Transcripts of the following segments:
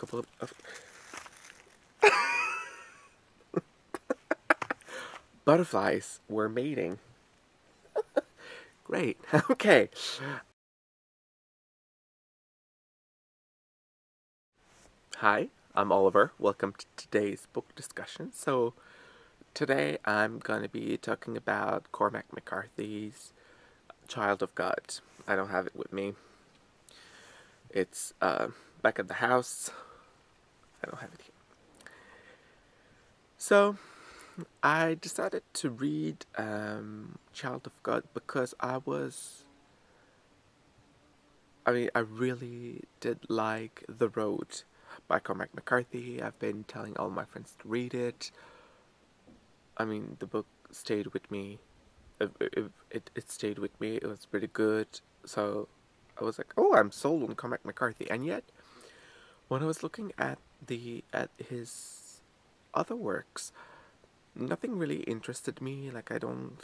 couple of butterflies were mating. Great. Okay. Hi, I'm Oliver. Welcome to today's book discussion. So, today I'm going to be talking about Cormac McCarthy's Child of God. I don't have it with me. It's back at the house. I don't have it here. So, I decided to read Child of God because I really did like The Road by Cormac McCarthy. I've been telling all my friends to read it. The book stayed with me. It stayed with me. It was pretty good. So I was like, oh, I'm sold on Cormac McCarthy. And yet, when I was looking at his other works, nothing really interested me. Like I don't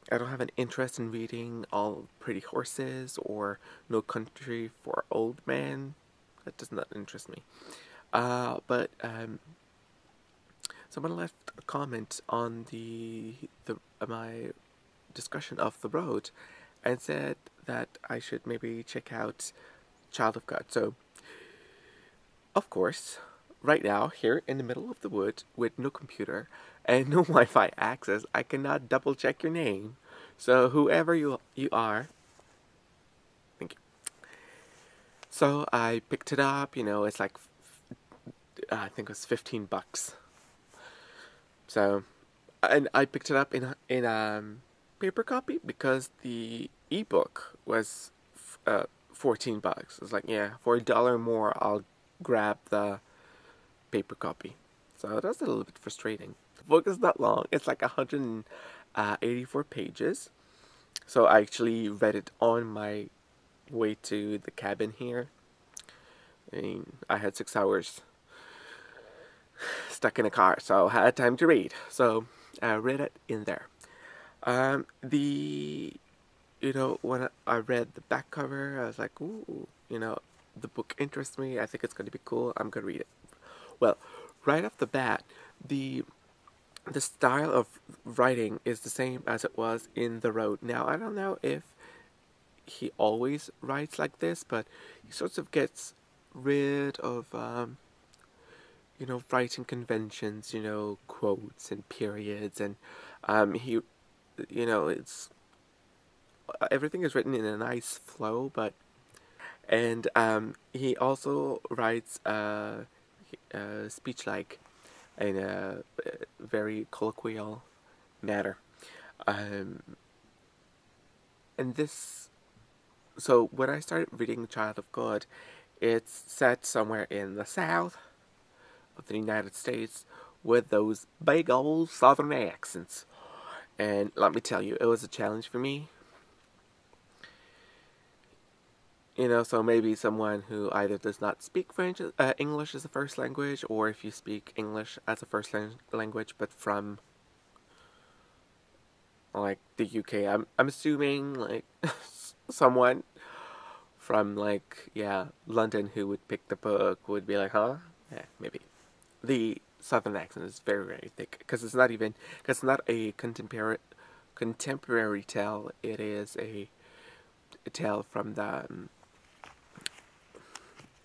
have an interest in reading All Pretty Horses or No Country for Old Men. That does not interest me. But someone left a comment on my discussion of The Road and said that I should maybe check out Child of God. So, of course, right now, here in the middle of the woods with no computer and no Wi-Fi access, I cannot double check your name. So whoever you are, thank you. So I picked it up. It's like I think it was $15. So, and I picked it up in paper copy because the ebook was $14. It's like, yeah, for $1 more, I'll grab the paper copy. So that's a little bit frustrating. The book is not long. It's like 184 pages. So I actually read it on my way to the cabin here. I had 6 hours stuck in a car, so I had time to read. So I read it in there. When I read the back cover, I was like, ooh, the book interests me. I think it's going to be cool. I'm going to read it. Well, right off the bat, the style of writing is the same as it was in The Road. Now, I don't know if he always writes like this, but he sort of gets rid of, writing conventions, quotes and periods, and it's everything is written in a nice flow, and he also writes speech-like in a very colloquial manner. Um, and this, so when I started reading Child of God, it's set somewhere in the South of the United States with those big old Southern accents. And let me tell you, it was a challenge for me. So maybe someone who either does not speak English as a first language, or if you speak English as a first language, but from like the UK. I'm assuming like someone from London who would pick the book would be like, huh? Yeah, maybe. The Southern accent is very, very thick because it's not a contemporary tale. It is a tale from the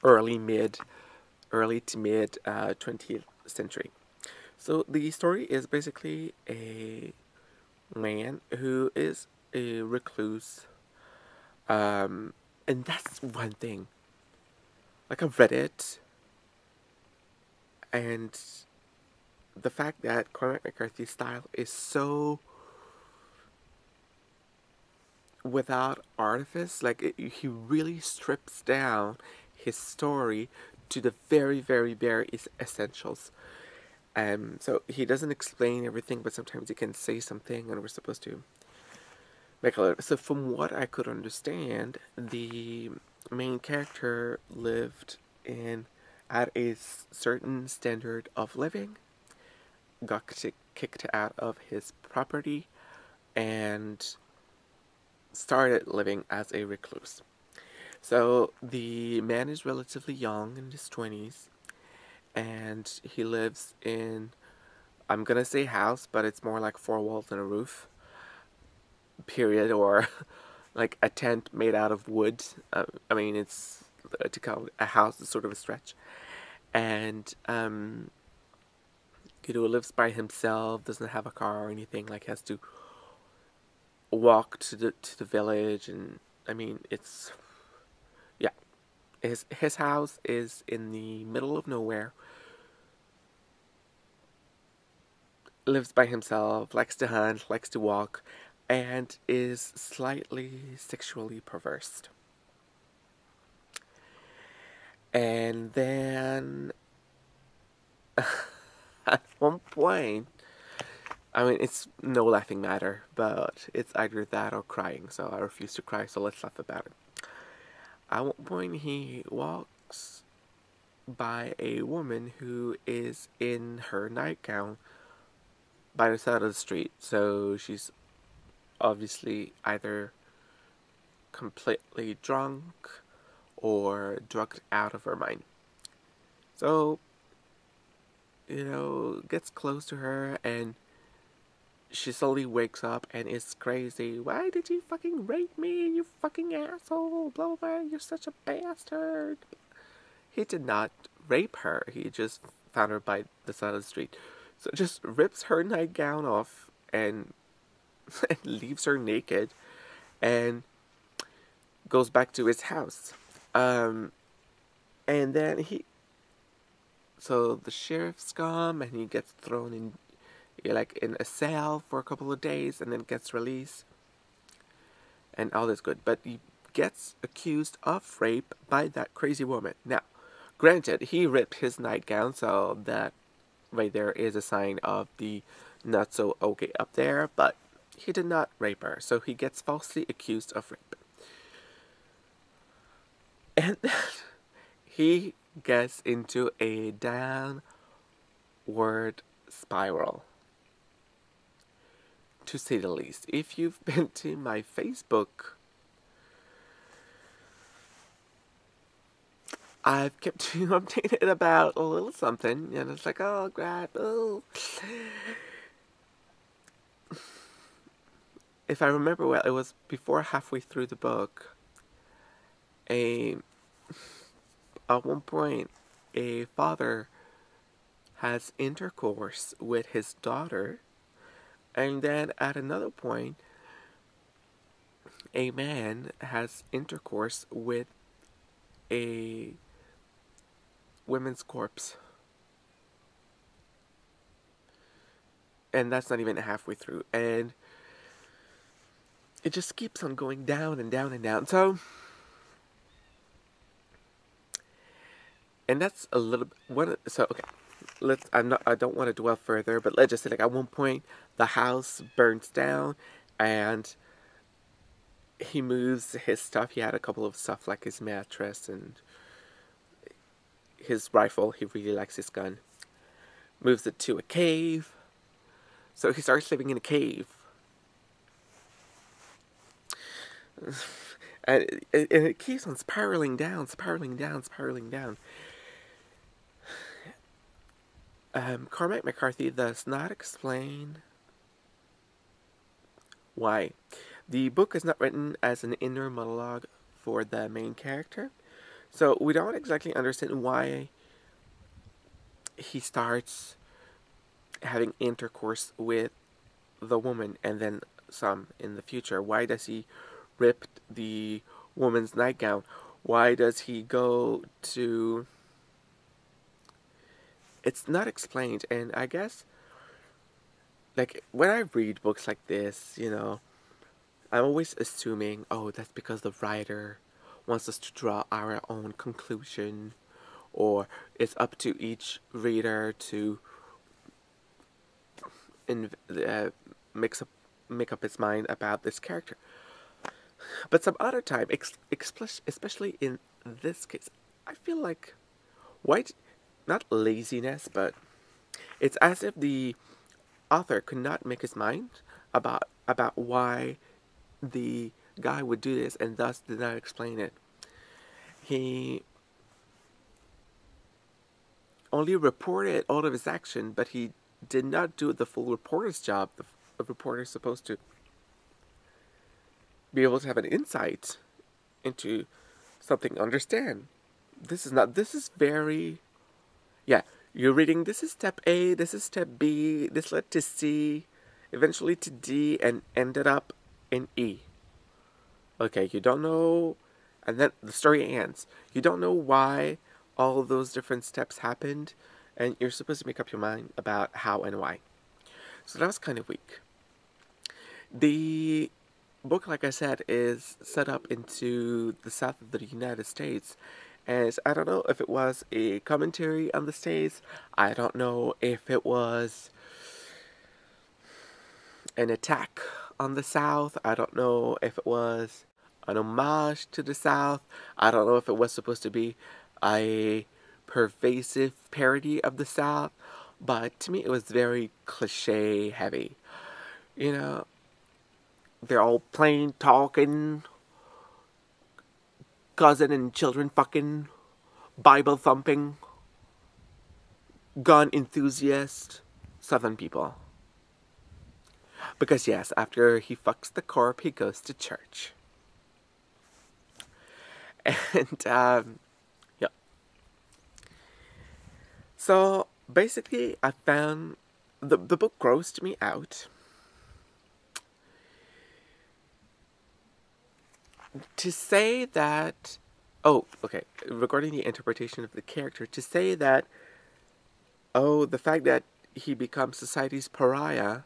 early to mid 20th century. So the story is basically a man who is a recluse, and that's one thing. Like, I've read it, and the fact that Cormac McCarthy's style is so without artifice, he really strips down his story to the very, very, very essentials. So he doesn't explain everything, but sometimes he can say something, and we're supposed to make a little. So from what I could understand, the main character lived at a certain standard of living, got kicked out of his property, and started living as a recluse. So the man is relatively young, in his 20s, and he lives in, I'm gonna say house, but it's more like four walls and a roof, period, or like a tent made out of wood. I mean, it's to call it a house is sort of a stretch. And lives by himself, doesn't have a car or anything. Like has to walk to the village, and I mean, it's yeah. His house is in the middle of nowhere. Lives by himself, likes to hunt, likes to walk, and is slightly sexually perverse. And then at one point, I mean, it's no laughing matter, but it's either that or crying, so I refuse to cry, so let's laugh about it. At one point, he walks by a woman who is in her nightgown by the side of the street, so she's obviously either completely drunk or drugged out of her mind. So, gets close to her and she slowly wakes up and is crazy. Why did you fucking rape me, you fucking asshole? Blah, blah, blah. You're such a bastard. He did not rape her. He just found her by the side of the street. So just rips her nightgown off and leaves her naked and goes back to his house. And then so the sheriff's come and he gets thrown in a cell for a couple of days and then gets released and all is good. But he gets accused of rape by that crazy woman. Now, granted, he ripped his nightgown, so that right there is a sign of the not so okay up there, but he did not rape her, so he gets falsely accused of rape. And he gets into a downward spiral, to say the least. If you've been to my Facebook, I've kept you updated about a little something, and it's like, oh, God, oh. If I remember well, it was before halfway through the book. At one point, a father has intercourse with his daughter, and then at another point, a man has intercourse with a women's corpse. And that's not even halfway through. And it just keeps on going down and down and down. So, and that's a little bit, okay. I don't want to dwell further, but let's just say, like, at one point, the house burns down, and he moves his stuff. He had a couple of stuff, like his mattress and his rifle. He really likes his gun. Moves it to a cave. So he starts living in a cave. And it keeps on spiraling down, spiraling down, spiraling down. Cormac McCarthy does not explain why. The book is not written as an inner monologue for the main character, so we don't exactly understand why he starts having intercourse with the woman and then some in the future. Why does he rip the woman's nightgown? Why does he go to... It's not explained, and I guess, like, when I read books like this, I'm always assuming, oh, that's because the writer wants us to draw our own conclusion, or it's up to each reader to make up his mind about this character. But some other time, especially in this case, I feel like not laziness, but it's as if the author could not make his mind about why the guy would do this, and thus did not explain it. he only reported all of his action, but he did not do the full reporter's job. The reporter is supposed to be able to have an insight into something, understand. This is very, yeah, you're reading, this is step A, this is step B, this led to C, eventually to D, and ended up in E. Okay, you don't know, and then the story ends. You don't know why all of those different steps happened, and you're supposed to make up your mind about how and why. So that was kind of weak. The book, like I said, is set up into the south of the United States. And I don't know if it was a commentary on the States. I don't know if it was an attack on the South. I don't know if it was an homage to the South. I don't know if it was supposed to be a pervasive parody of the South. But to me, it was very cliche heavy. You know, they're all playing, talking, cousin and children fucking, Bible thumping, gun enthusiast, Southern people. Because yes, after he fucks the corp, he goes to church. And, yeah. So, basically, I found the book grossed me out. To say that, oh, okay, regarding the interpretation of the character, to say that, oh, the fact that he becomes society's pariah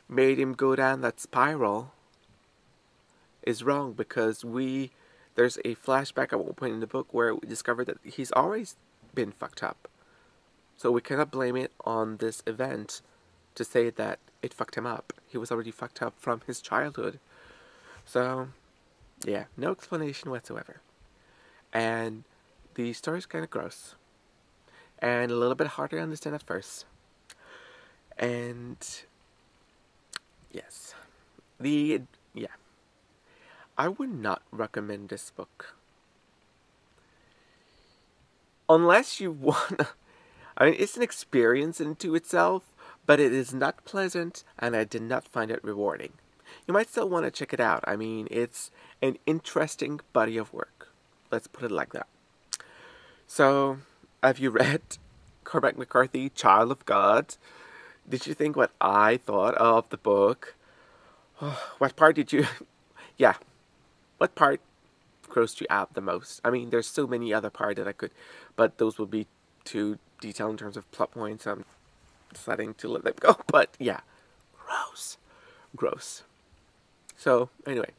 made him go down that spiral is wrong, because there's a flashback at one point in the book where we discover that he's always been fucked up. So we cannot blame it on this event to say that it fucked him up. He was already fucked up from his childhood. So, yeah, no explanation whatsoever. And the story's kind of gross. And a little bit hard to understand at first. And, yes. I would not recommend this book. Unless you want, I mean, it's an experience into itself, but it is not pleasant, and I did not find it rewarding. You might still want to check it out. I mean, it's an interesting body of work. Let's put it like that. So, have you read Cormac McCarthy, Child of God? Did you think what I thought of the book? What part did you... yeah. What part grossed you out the most? I mean, there's so many other parts that I could... But those would be too detailed in terms of plot points. I'm deciding to let them go. But, yeah. Gross. So, anyway.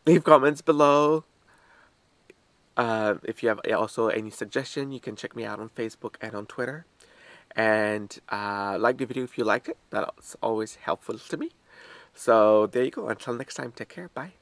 Leave comments below. If you have also any suggestion, you can check me out on Facebook and on Twitter. And like the video if you liked it. That's always helpful to me. So there you go. Until next time, take care. Bye.